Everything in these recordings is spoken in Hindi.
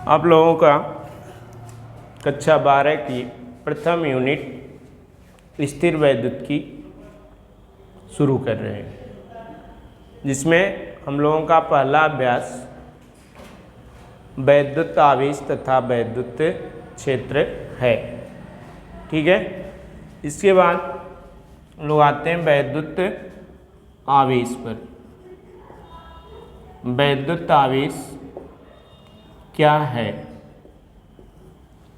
आप लोगों का कक्षा 12 की प्रथम यूनिट स्थिर वैद्युत की शुरू कर रहे हैं, जिसमें हम लोगों का पहला अभ्यास वैद्युत आवेश तथा वैद्युत क्षेत्र है। ठीक है, इसके बाद हम लोग आते हैं वैद्युत आवेश पर। वैद्युत आवेश क्या है?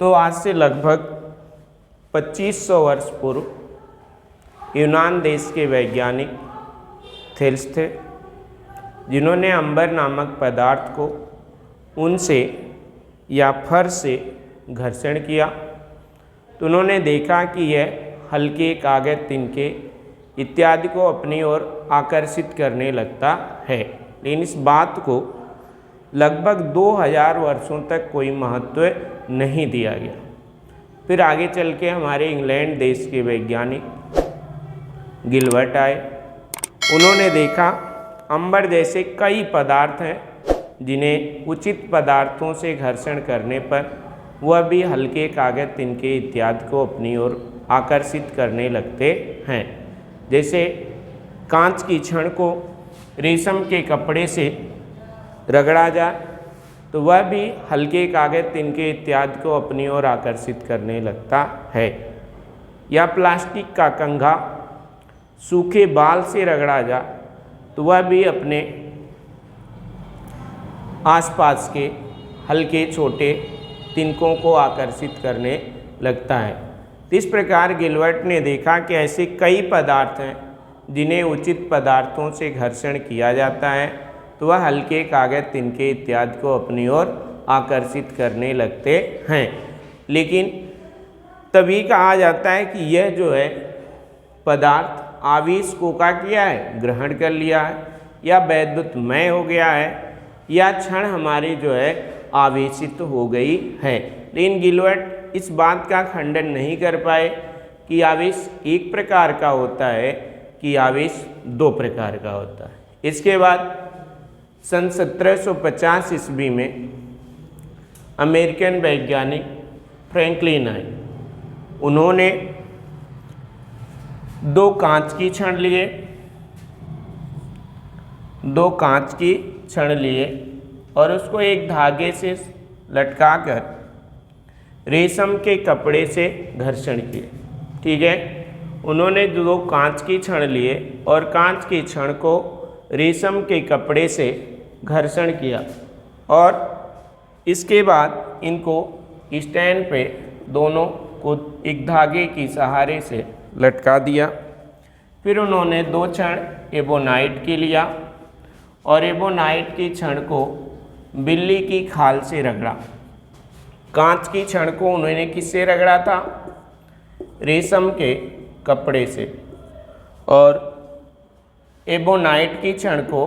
तो आज से लगभग 2500 वर्ष पूर्व यूनान देश के वैज्ञानिक थेल्स थे, जिन्होंने अंबर नामक पदार्थ को ऊन से या फर से घर्षण किया। तो उन्होंने देखा कि यह हल्के कागज, तिनके इत्यादि को अपनी ओर आकर्षित करने लगता है। लेकिन इस बात को लगभग 2000 वर्षों तक कोई महत्व नहीं दिया गया। फिर आगे चल के हमारे इंग्लैंड देश के वैज्ञानिक गिलबर्ट आए। उन्होंने देखा अंबर जैसे कई पदार्थ हैं जिन्हें उचित पदार्थों से घर्षण करने पर वह भी हल्के कागज, तिनके इत्यादि को अपनी ओर आकर्षित करने लगते हैं। जैसे कांच की छड़ को रेशम के कपड़े से रगड़ा जाए तो वह भी हल्के कागज, तिनके इत्यादि को अपनी ओर आकर्षित करने लगता है। या प्लास्टिक का कंघा सूखे बाल से रगड़ा जाए तो वह भी अपने आसपास के हल्के छोटे तिनकों को आकर्षित करने लगता है। इस प्रकार गिलबर्ट ने देखा कि ऐसे कई पदार्थ हैं जिन्हें उचित पदार्थों से घर्षण किया जाता है तो वह हल्के कागज, तिनके इत्यादि को अपनी ओर आकर्षित करने लगते हैं। लेकिन तभी कहा जाता है कि यह जो है पदार्थ आवेश को क्या किया है, ग्रहण कर लिया है, या वैद्युतमय हो गया है, या क्षण हमारी जो है आवेशित हो गई है। लेकिन गिलबर्ट इस बात का खंडन नहीं कर पाए कि आवेश एक प्रकार का होता है कि आवेश दो प्रकार का होता है। इसके बाद सन 1750 ईस्वी में अमेरिकन वैज्ञानिक फ्रैंकलिन आए। उन्होंने दो कांच की छड़ लिए और उसको एक धागे से लटकाकर रेशम के कपड़े से घर्षण किए। ठीक है, उन्होंने दो कांच की छड़ लिए और कांच की छड़ को रेशम के कपड़े से घर्षण किया और इसके बाद इनको स्टैंड पे दोनों को एक धागे की सहारे से लटका दिया। फिर उन्होंने दो छड़ एबोनाइट की लिया और एबोनाइट की छड़ को बिल्ली की खाल से रगड़ा। कांच की छड़ को उन्होंने किससे रगड़ा था? रेशम के कपड़े से। और एबोनाइट की छड़ को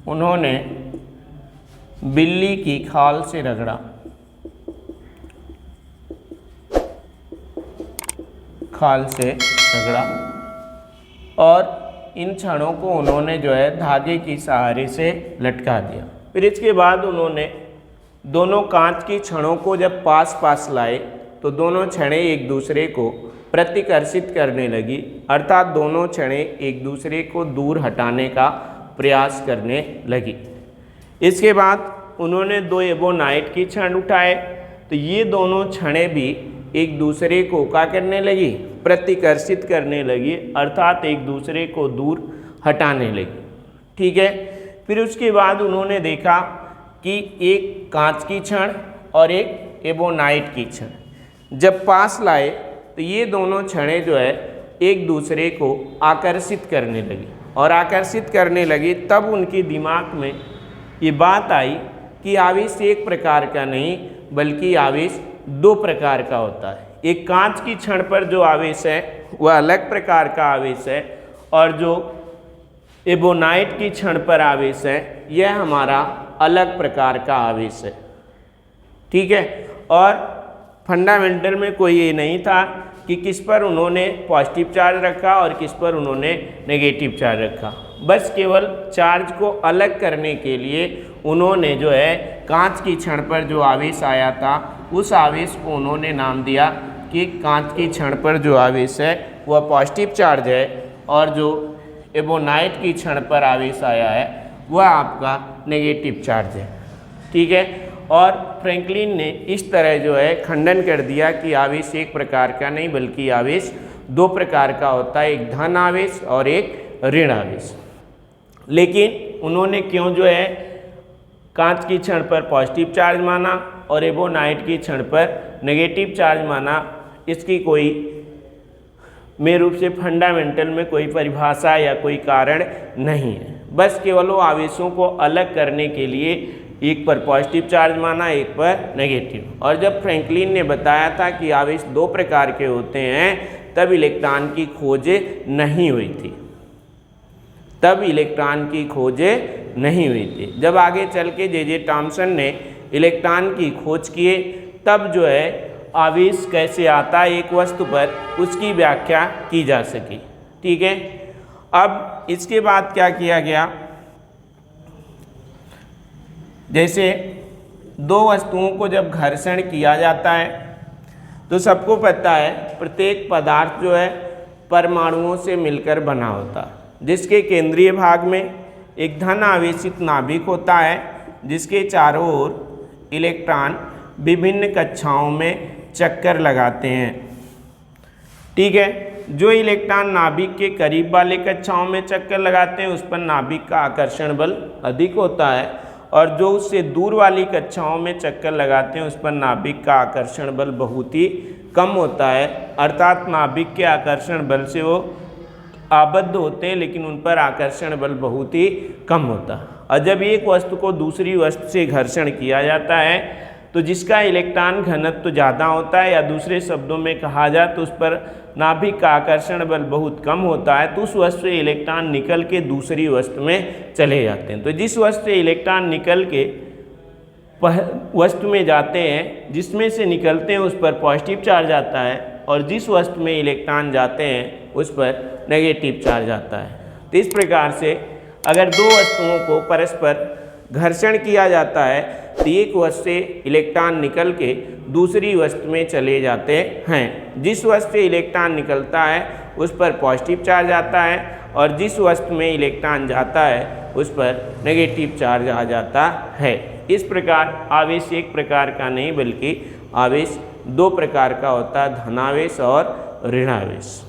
उन्होंने बिल्ली की खाल से रगड़ा। और इन छड़ों को उन्होंने जो है धागे की सहारे से लटका दिया। फिर इसके बाद उन्होंने दोनों कांच की छड़ों को जब पास पास लाए तो दोनों छड़ें एक दूसरे को प्रतिकर्षित करने लगी, अर्थात दोनों छड़ें एक दूसरे को दूर हटाने का प्रयास करने लगी। इसके बाद उन्होंने दो एबोनाइट की छड़ उठाए तो ये दोनों छड़ें भी एक दूसरे को क्या करने लगी? प्रतिकर्षित करने लगी, अर्थात एक दूसरे को दूर हटाने लगी। ठीक है, फिर उसके बाद उन्होंने देखा कि एक कांच की छड़ और एक एबोनाइट की छड़ जब पास लाए तो ये दोनों छड़ें जो है एक दूसरे को आकर्षित करने लगी और आकर्षित करने लगी। तब उनके दिमाग में ये बात आई कि आवेश एक प्रकार का नहीं बल्कि आवेश दो प्रकार का होता है। एक कांच की छड़ पर जो आवेश है वह अलग प्रकार का आवेश है और जो एबोनाइट की छड़ पर आवेश है यह हमारा अलग प्रकार का आवेश है। ठीक है, और फंडामेंटल में कोई ये नहीं था कि किस पर उन्होंने पॉजिटिव चार्ज रखा और किस पर उन्होंने नेगेटिव चार्ज रखा। बस केवल चार्ज को अलग करने के लिए उन्होंने जो है कांच की छड़ पर जो आवेश आया था उस आवेश को उन्होंने नाम दिया कि कांच की छड़ पर जो आवेश है वह पॉजिटिव चार्ज है और जो एबोनाइट की छड़ पर आवेश आया है वह आपका नेगेटिव चार्ज है। ठीक है, और फ्रैंकलिन ने इस तरह जो है खंडन कर दिया कि आवेश एक प्रकार का नहीं बल्कि आवेश दो प्रकार का होता है, एक धन आवेश और एक ऋण आवेश। लेकिन उन्होंने क्यों जो है कांच की छड़ पर पॉजिटिव चार्ज माना और एबोनाइट की छड़ पर नेगेटिव चार्ज माना, इसकी कोई में रूप से फंडामेंटल में कोई परिभाषा या कोई कारण नहीं है। बस केवल वो आवेशों को अलग करने के लिए एक पर पॉजिटिव चार्ज माना एक पर नेगेटिव। और जब फ्रैंकलिन ने बताया था कि आवेश दो प्रकार के होते हैं तब इलेक्ट्रॉन की खोज नहीं हुई थी, तब इलेक्ट्रॉन की खोज नहीं हुई थी। जब आगे चल के जे थॉम्सन ने इलेक्ट्रॉन की खोज किए तब जो है आवेश कैसे आता है एक वस्तु पर उसकी व्याख्या की जा सकी। ठीक है, अब इसके बाद क्या किया गया, जैसे दो वस्तुओं को जब घर्षण किया जाता है तो सबको पता है प्रत्येक पदार्थ जो है परमाणुओं से मिलकर बना होता है, जिसके केंद्रीय भाग में एक धन आवेशित नाभिक होता है जिसके चारों ओर इलेक्ट्रॉन विभिन्न कक्षाओं में चक्कर लगाते हैं। ठीक है, जो इलेक्ट्रॉन नाभिक के करीब वाले कक्षाओं में चक्कर लगाते हैं उस पर नाभिक का आकर्षण बल अधिक होता है और जो उससे दूर वाली कक्षाओं में चक्कर लगाते हैं उस पर नाभिक का आकर्षण बल बहुत ही कम होता है। अर्थात नाभिक के आकर्षण बल से वो आबद्ध होते हैं लेकिन उन पर आकर्षण बल बहुत ही कम होता है। और जब एक वस्तु को दूसरी वस्तु से घर्षण किया जाता है तो जिसका इलेक्ट्रॉन घनत्व ज़्यादा होता है या दूसरे शब्दों में कहा जाए तो उस पर नाभिक का आकर्षण बल बहुत कम होता है, तो उस वस्तु से इलेक्ट्रॉन निकल के दूसरी वस्तु में चले जाते हैं। तो जिस वस्तु से इलेक्ट्रॉन निकल के वस्तु में जाते हैं जिसमें से निकलते हैं उस पर पॉजिटिव चार्ज आता है और जिस वस्तु में इलेक्ट्रॉन जाते हैं उस पर नेगेटिव चार्ज आता है। तो इस प्रकार से अगर दो वस्तुओं को परस्पर घर्षण किया जाता है तो एक वस्तु से इलेक्ट्रॉन निकल के दूसरी वस्तु में चले जाते हैं। जिस वस्तु से इलेक्ट्रॉन निकलता है उस पर पॉजिटिव चार्ज आता है और जिस वस्तु में इलेक्ट्रॉन जाता है उस पर नेगेटिव चार्ज आ जाता है। इस प्रकार आवेश एक प्रकार का नहीं बल्कि आवेश दो प्रकार का होता है, धनावेश और ऋणावेश।